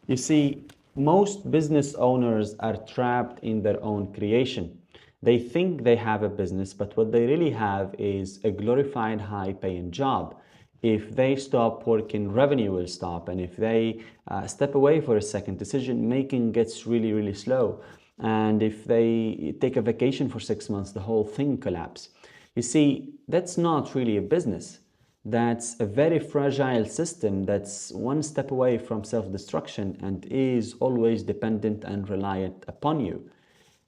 You see, most business owners are trapped in their own creation. They think they have a business, but what they really have is a glorified high-paying job. If they stop working, revenue will stop. And if they step away for a second, decision making gets really, really slow. And if they take a vacation for 6 months, the whole thing collapses. You see, that's not really a business. That's a very fragile system that's one step away from self-destruction and is always dependent and reliant upon you.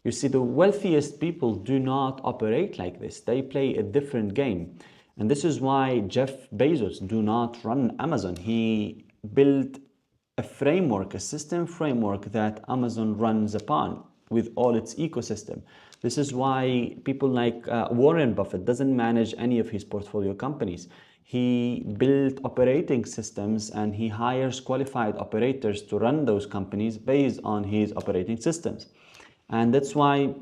You see, the wealthiest people do not operate like this. They play a different game. And this is why Jeff Bezos do not run Amazon. He built a framework, a system framework that Amazon runs upon with all its ecosystem. This is why people like Warren Buffett doesn't manage any of his portfolio companies. He built operating systems and he hires qualified operators to run those companies based on his operating systems. And that's why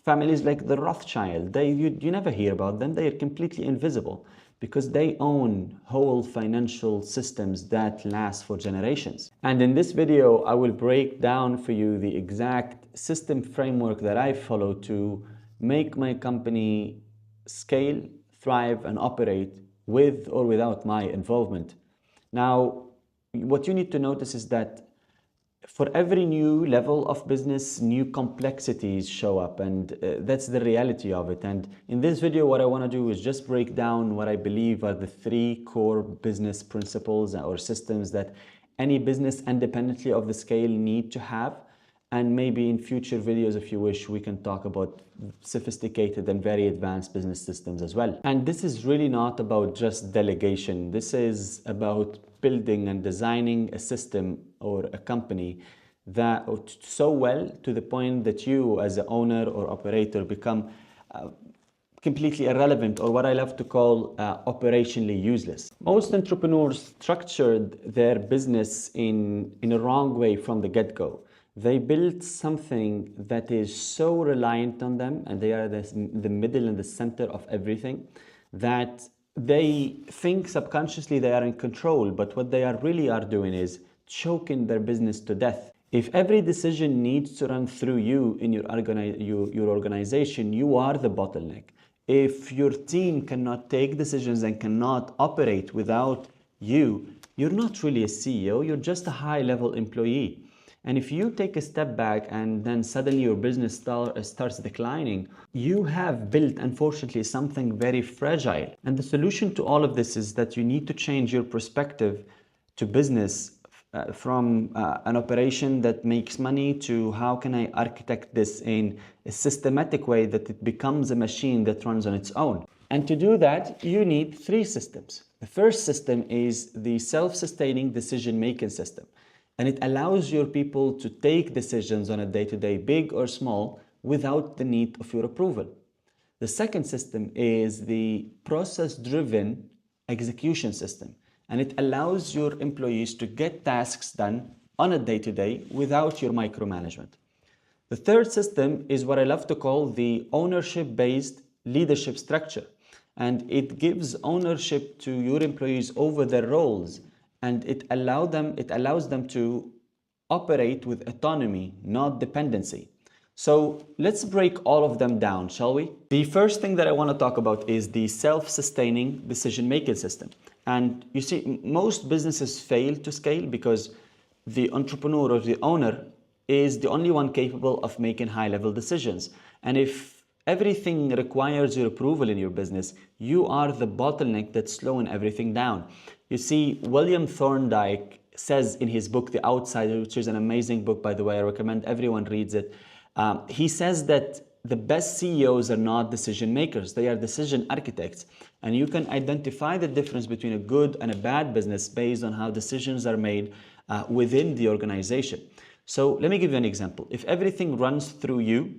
families like the Rothschild, you never hear about them. They are completely invisible because they own whole financial systems that last for generations. And in this video, I will break down for you the exact system framework that I follow to make my company scale, thrive, and operate with or without my involvement. Now, what you need to notice is that for every new level of business, new complexities show up, and that's the reality of it. And in this video, what I want to do is just break down what I believe are the 3 core business principles or systems that any business independently of the scale need to have. And maybe in future videos, if you wish, we can talk about sophisticated and very advanced business systems as well. And this is really not about just delegation. This is about building and designing a system or a company that so well to the point that you as an owner or operator become completely irrelevant, or what I love to call operationally useless. Most entrepreneurs structured their business in a wrong way from the get-go. They built something that is so reliant on them, and they are the middle and the center of everything, that they think subconsciously they are in control, but what they really are doing is choking their business to death. If every decision needs to run through you in your organization, you are the bottleneck. If your team cannot take decisions and cannot operate without you, you're not really a CEO, you're just a high-level employee. And if you take a step back and then suddenly your business starts declining, you have built, unfortunately, something very fragile. And the solution to all of this is that you need to change your perspective to business from an operation that makes money to how can I architect this in a systematic way that it becomes a machine that runs on its own. And to do that, you need 3 systems. The first system is the self-sustaining decision-making system. And it allows your people to take decisions on a day-to-day, big or small, without the need of your approval. The second system is the process-driven execution system. And it allows your employees to get tasks done on a day-to-day without your micromanagement. The third system is what I love to call the ownership-based leadership structure. And it gives ownership to your employees over their roles. And it allows them to operate with autonomy, not dependency. So let's break all of them down, shall we? The first thing that I want to talk about is the self-sustaining decision-making system. And you see, most businesses fail to scale because the entrepreneur or the owner is the only one capable of making high-level decisions. And if everything requires your approval in your business, you are the bottleneck that's slowing everything down. You see, William Thorndike says in his book, The Outsider, which is an amazing book, by the way, I recommend everyone reads it. He says that the best CEOs are not decision makers, they are decision architects. And you can identify the difference between a good and a bad business based on how decisions are made within the organization. So let me give you an example. If everything runs through you,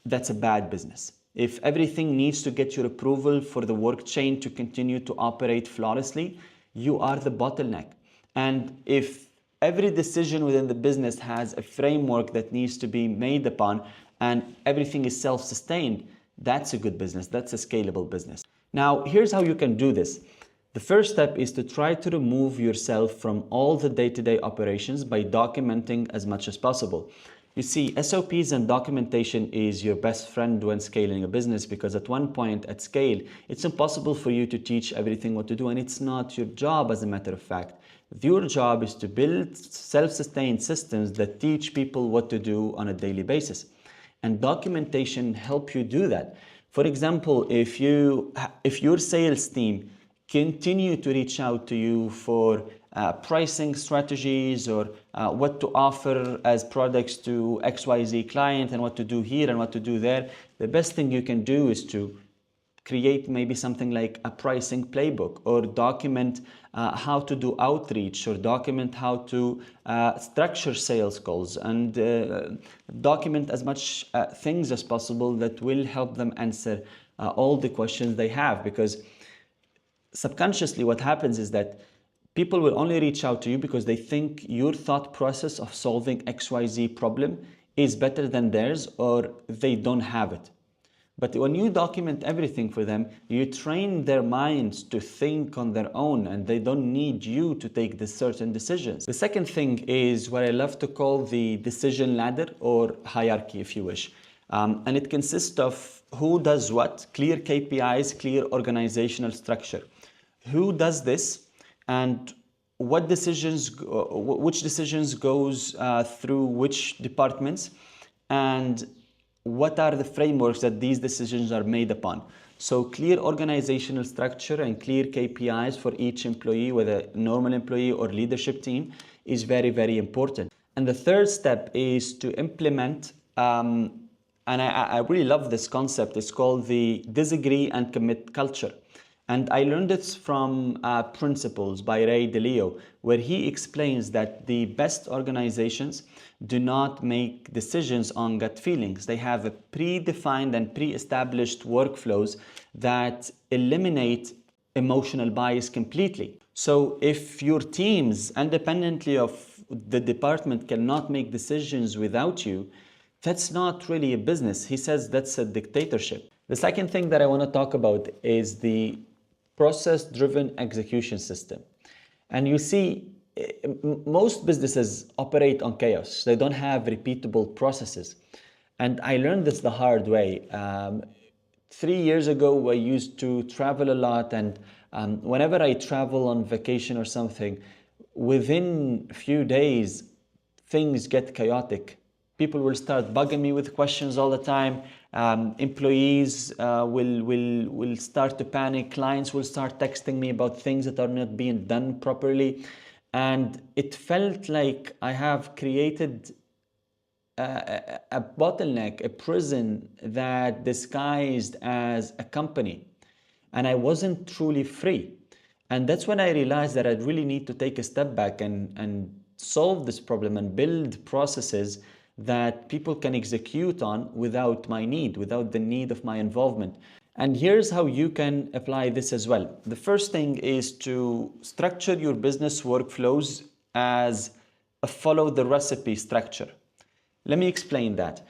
that's a bad business. If everything needs to get your approval for the work chain to continue to operate flawlessly, you are the bottleneck. And if every decision within the business has a framework that needs to be made upon and everything is self-sustained, that's a good business. That's a scalable business. Now, here's how you can do this. The first step is to try to remove yourself from all the day-to-day operations by documenting as much as possible. You see, SOPs and documentation is your best friend when scaling a business, because at one point at scale, it's impossible for you to teach everything what to do, and it's not your job, as a matter of fact. Your job is to build self-sustained systems that teach people what to do on a daily basis. And documentation help you do that. For example, if your sales team continue to reach out to you for pricing strategies or what to offer as products to XYZ client and what to do here and what to do there, the best thing you can do is to create maybe something like a pricing playbook, or document how to do outreach, or document how to structure sales calls, and document as much things as possible that will help them answer all the questions they have. Because subconsciously what happens is that people will only reach out to you because they think your thought process of solving XYZ problem is better than theirs, or they don't have it. But when you document everything for them, you train their minds to think on their own, and they don't need you to take the certain decisions. The second thing is what I love to call the decision ladder, or hierarchy if you wish. And it consists of who does what, clear KPIs, clear organizational structure. Who does this, and which decisions goes through which departments, and what are the frameworks that these decisions are made upon. So clear organizational structure and clear KPIs for each employee, whether normal employee or leadership team, is very, very important. And the third step is to implement, and I really love this concept, it's called the disagree and commit culture. And I learned this from Principles by Ray Dalio, where he explains that the best organizations do not make decisions on gut feelings. They have a predefined and pre-established workflows that eliminate emotional bias completely. So if your teams, independently of the department, cannot make decisions without you, that's not really a business. He says that's a dictatorship. The second thing that I want to talk about is the process-driven execution system. And you see, most businesses operate on chaos. They don't have repeatable processes. And I learned this the hard way. 3 years ago, I used to travel a lot, and whenever I travel on vacation or something, within a few days, things get chaotic. People will start bugging me with questions all the time. Employees will start to panic. Clients will start texting me about things that are not being done properly. And it felt like I have created a bottleneck, a prison that disguised as a company. And I wasn't truly free. And that's when I realized that I really need to take a step back and solve this problem and build processes that people can execute on without the need of my involvement. And here's how you can apply this as well. The first thing is to structure your business workflows as a follow the recipe structure. Let me explain that.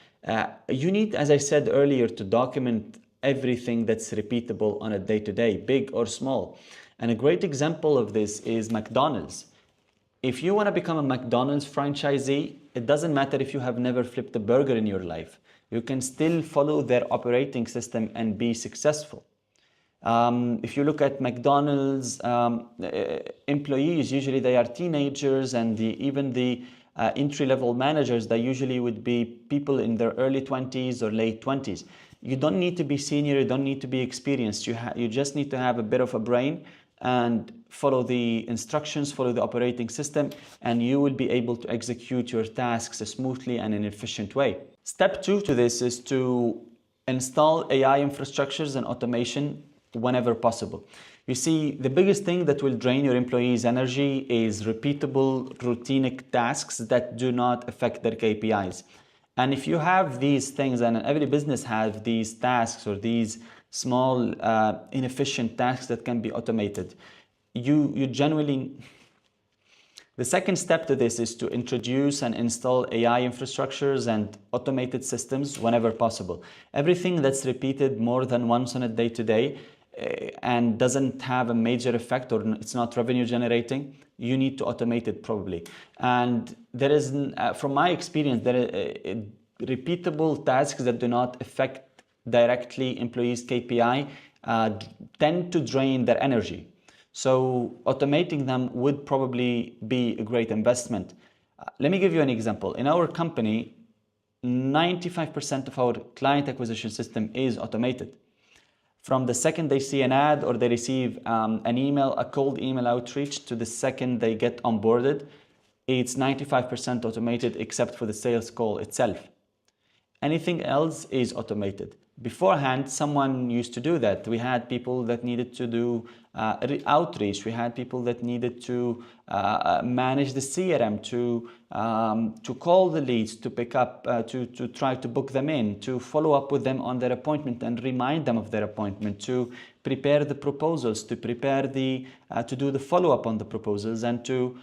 You need, as I said earlier, to document everything that's repeatable on a day-to-day, big or small. And a great example of this is McDonald's. If you want to become a McDonald's franchisee, it doesn't matter if you have never flipped a burger in your life. You can still follow their operating system and be successful. If you look at McDonald's employees, usually they are teenagers, and even the entry-level managers, they usually would be people in their early 20s or late 20s. You don't need to be senior, you don't need to be experienced. You just need to have a bit of a brain and follow the instructions, follow the operating system, and you will be able to execute your tasks smoothly and in an efficient way. Step 2 to this is to install AI infrastructures and automation whenever possible. You see, the biggest thing that will drain your employees' energy is repeatable, routinic tasks that do not affect their KPIs. And if you have these things, and every business has these tasks or these small inefficient tasks that can be automated, you generally... The second step to this is to introduce and install AI infrastructures and automated systems whenever possible. Everything that's repeated more than once on a day-to-day, and doesn't have a major effect, or it's not revenue generating, you need to automate it probably. And there is, from my experience, there are repeatable tasks that do not affect directly employees' KPI tend to drain their energy. So automating them would probably be a great investment. Let me give you an example. In our company, 95% of our client acquisition system is automated. From the second they see an ad or they receive an email, a cold email outreach, to the second they get onboarded, it's 95% automated except for the sales call itself. Anything else is automated. Beforehand, someone used to do that. We had people that needed to do outreach. We had people that needed to manage the CRM, to call the leads, to pick up, to try to book them in, to follow up with them on their appointment and remind them of their appointment, to prepare the proposals, to prepare to do the follow-up on the proposals, and to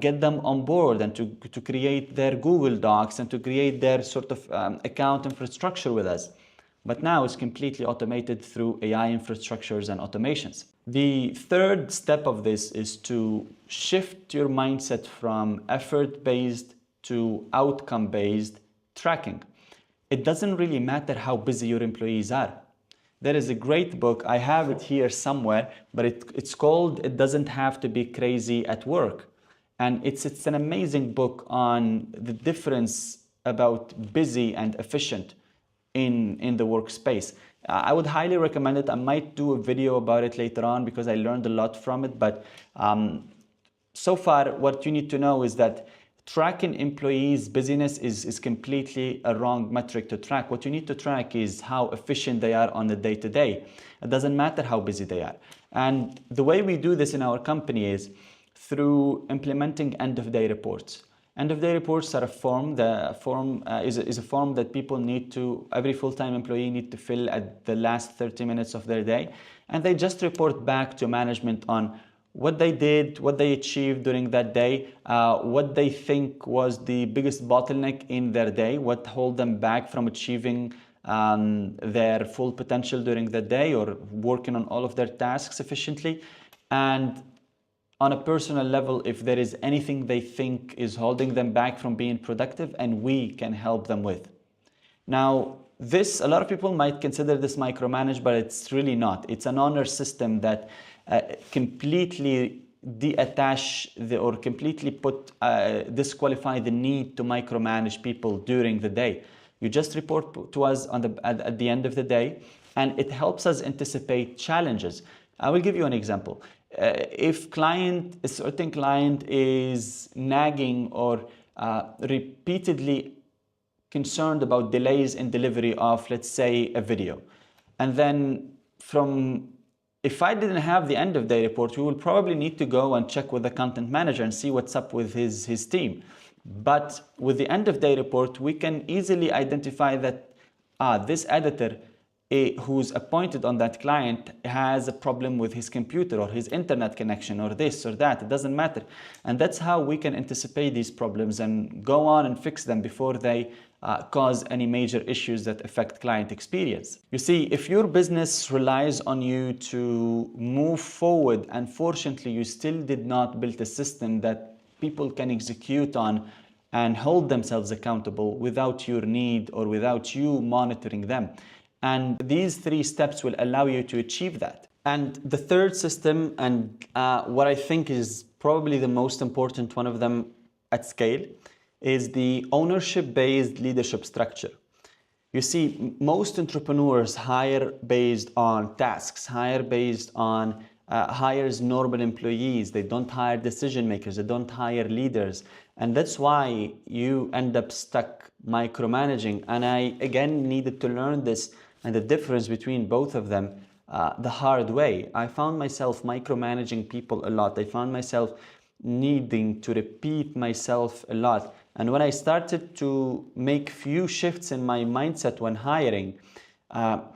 get them on board, and to create their Google Docs, and to create their sort of account infrastructure with us. But now it's completely automated through AI infrastructures and automations. The third step of this is to shift your mindset from effort-based to outcome-based tracking. It doesn't really matter how busy your employees are. There is a great book, I have it here somewhere, but it's called It Doesn't Have to Be Crazy at Work. And it's an amazing book on the difference about busy and efficient in the workspace. I would highly recommend it. I might do a video about it later on because I learned a lot from it. But so far, what you need to know is that tracking employees' busyness is completely a wrong metric to track. What you need to track is how efficient they are on the day-to-day. It doesn't matter how busy they are. And the way we do this in our company is through implementing end-of-day reports. End-of-day reports are a form. The form is a form that people need to, every full-time employee need to fill at the last 30 minutes of their day. And they just report back to management on what they did, what they achieved during that day, what they think was the biggest bottleneck in their day, what held them back from achieving their full potential during the day or working on all of their tasks efficiently. And on a personal level, if there is anything they think is holding them back from being productive, and we can help them with. Now, a lot of people might consider this micromanaged, but it's really not. It's an honor system that completely or completely disqualify the need to micromanage people during the day. You just report to us at the end of the day, and it helps us anticipate challenges. I will give you an example. If a certain client is nagging or repeatedly concerned about delays in delivery of, let's say, a video, and then if I didn't have the end of day report, we will probably need to go and check with the content manager and see what's up with his team. But with the end of day report, we can easily identify that this editor who's appointed on that client has a problem with his computer or his internet connection or this or that. It doesn't matter. And that's how we can anticipate these problems and go on and fix them before they cause any major issues that affect client experience. You see, if your business relies on you to move forward, unfortunately, you still did not build a system that people can execute on and hold themselves accountable without your need or without you monitoring them. And these 3 steps will allow you to achieve that. And the third system, and what I think is probably the most important one of them at scale, is the ownership-based leadership structure. You see, most entrepreneurs hire based on tasks, hires normal employees. They don't hire decision makers. They don't hire leaders. And that's why you end up stuck micromanaging. And I, again, needed to learn this and the difference between both of them the hard way. I found myself micromanaging people a lot. I found myself needing to repeat myself a lot. And when I started to make few shifts in my mindset when hiring,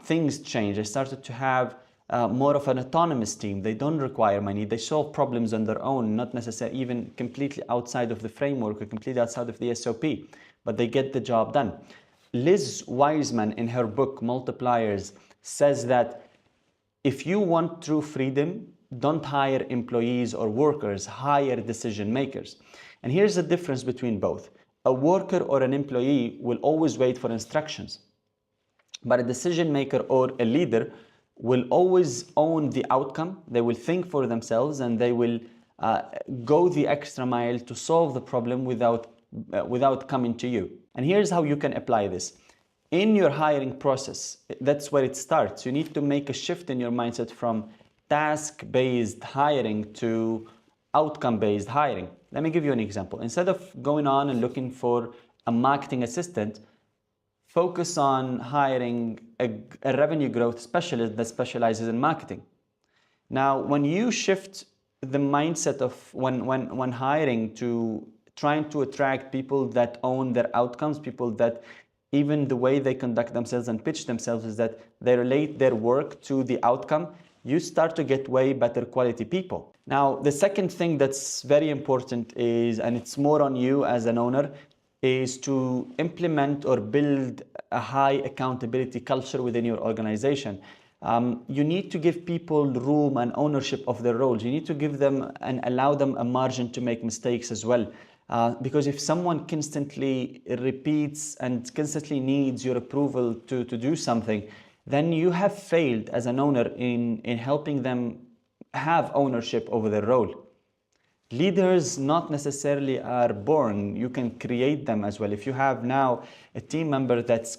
things changed. I started to have more of an autonomous team. They don't require my need. They solve problems on their own, not necessarily even completely outside of the framework or completely outside of the SOP, but they get the job done. Liz Wiseman, in her book Multipliers, says that If you want true freedom, don't hire employees or workers, hire decision makers. And here's the difference between both. A worker or an employee will always wait for instructions, but a decision maker or a leader will always own the outcome. They will think for themselves, and they will go the extra mile to solve the problem without coming to you. And here's how you can apply this. In your hiring process, that's where it starts. You need to make a shift in your mindset from task-based hiring to outcome-based hiring. Let me give you an example. Instead of going on and looking for a marketing assistant, focus on hiring a revenue growth specialist that specializes in marketing. Now, when you shift the mindset of when hiring to trying to attract people that own their outcomes, people that even the way they conduct themselves and pitch themselves is that they relate their work to the outcome, you start to get way better quality people. Now, the second thing that's very important is, and it's more on you as an owner, is to implement or build a high accountability culture within your organization. You need to give people room and ownership of their roles. You need to give them and allow them a margin to make mistakes as well. Because if someone constantly repeats and constantly needs your approval to do something, then you have failed as an owner in helping them have ownership over their role. Leaders not necessarily are born, you can create them as well. If you have now a team member that's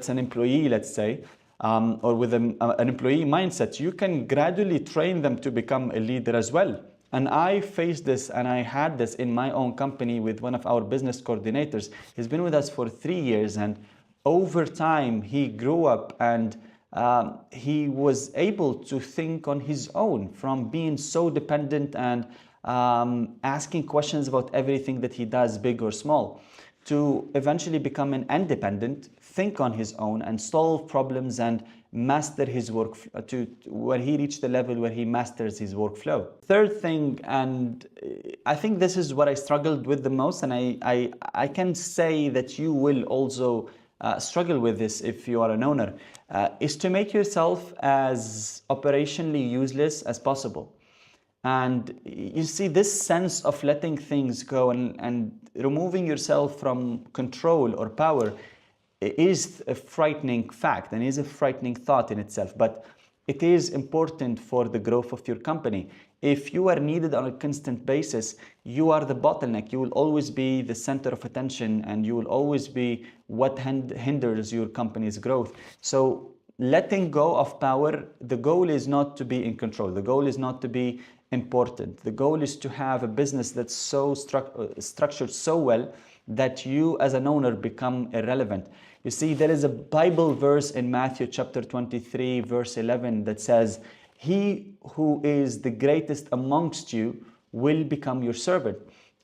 an employee, let's say, or with an employee mindset, you can gradually train them to become a leader as well. And I faced this, and I had this in my own company with one of our business coordinators. He's been with us for 3 years, and over time he grew up, and he was able to think on his own from being so dependent and asking questions about everything that he does, big or small, to eventually become an independent, think on his own and solve problems and master his work to where he reached the level where he masters his workflow. Third thing, and I think this is what I struggled with the most, and I can say that you will also struggle with this if you are an owner, is to make yourself as operationally useless as possible. And you see, this sense of letting things go and removing yourself from control or power is a frightening fact and is a frightening thought in itself, but it is important for the growth of your company. If you are needed on a constant basis, you are the bottleneck. You will always be the center of attention, and you will always be what hinders your company's growth. So letting go of power, the goal is not to be in control. The goal is not to be important. The goal is to have a business that's so structured so well that you as an owner become irrelevant. You see, there is a Bible verse in Matthew chapter 23, verse 11 that says, "He who is the greatest amongst you will become your servant."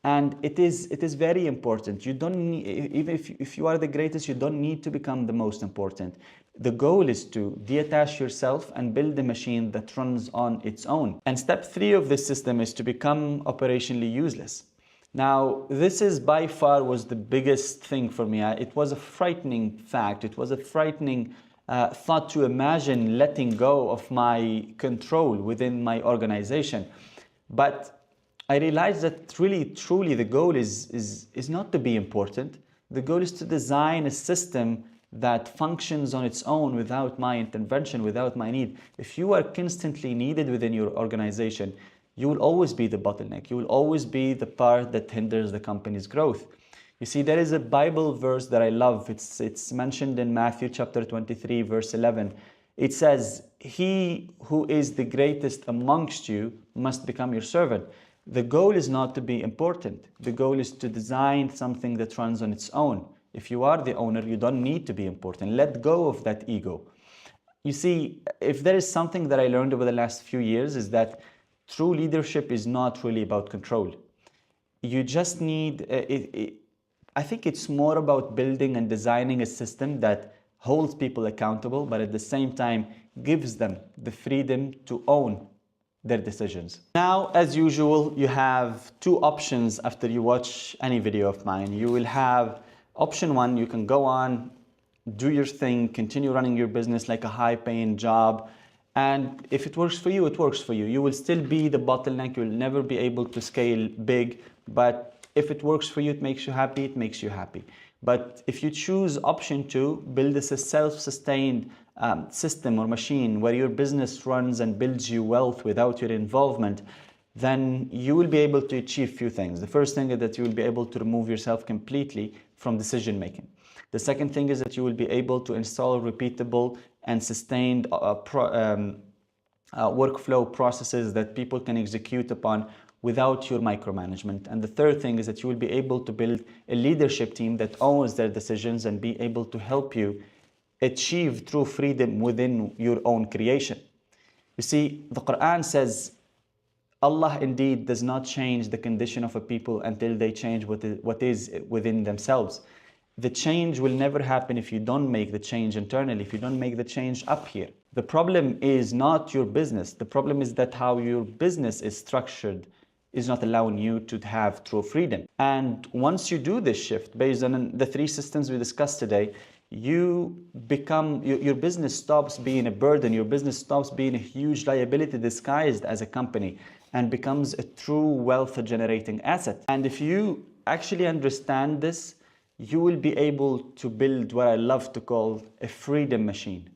And it is very important. You don't need, even if you are the greatest, you don't need to become the most important. The goal is to detach yourself and build a machine that runs on its own. And step 3 of this system is to become operationally useless. Now, this is by far was the biggest thing for me. It was a frightening fact. It was a frightening thought to imagine letting go of my control within my organization. But I realized that really, truly, the goal is not to be important. The goal is to design a system that functions on its own without my intervention, without my need. If you are constantly needed within your organization, you will always be the bottleneck. You will always be the part that hinders the company's growth. You see, there is a Bible verse that I love. It's mentioned in Matthew chapter 23, verse 11. It says, "He who is the greatest amongst you must become your servant." The goal is not to be important. The goal is to design something that runs on its own. If you are the owner, you don't need to be important. Let go of that ego. You see, if there is something that I learned over the last few years, is that true leadership is not really about control. You just need, I think it's more about building and designing a system that holds people accountable, but at the same time gives them the freedom to own their decisions. Now, as usual, you have 2 options after you watch any video of mine. You will have option 1, you can go on, do your thing, continue running your business like a high-paying job, And if it works for you, it works for you. You will still be the bottleneck. You'll never be able to scale big. But if it works for you, it makes you happy, it makes you happy. But if you choose option two, build this a self-sustained system or machine where your business runs and builds you wealth without your involvement, then you will be able to achieve few things. The first thing is that you will be able to remove yourself completely from decision making. The second thing is that you will be able to install repeatable and sustained workflow processes that people can execute upon without your micromanagement. And the third thing is that you will be able to build a leadership team that owns their decisions and be able to help you achieve true freedom within your own creation. You see, the Quran says, Allah indeed does not change the condition of a people until they change what is within themselves. The change will never happen if you don't make the change internally, if you don't make the change up here. The problem is not your business. The problem is that how your business is structured is not allowing you to have true freedom. And once you do this shift based on the three systems we discussed today, your business stops being a burden, your business stops being a huge liability disguised as a company and becomes a true wealth generating asset. And if you actually understand this, you will be able to build what I love to call a freedom machine.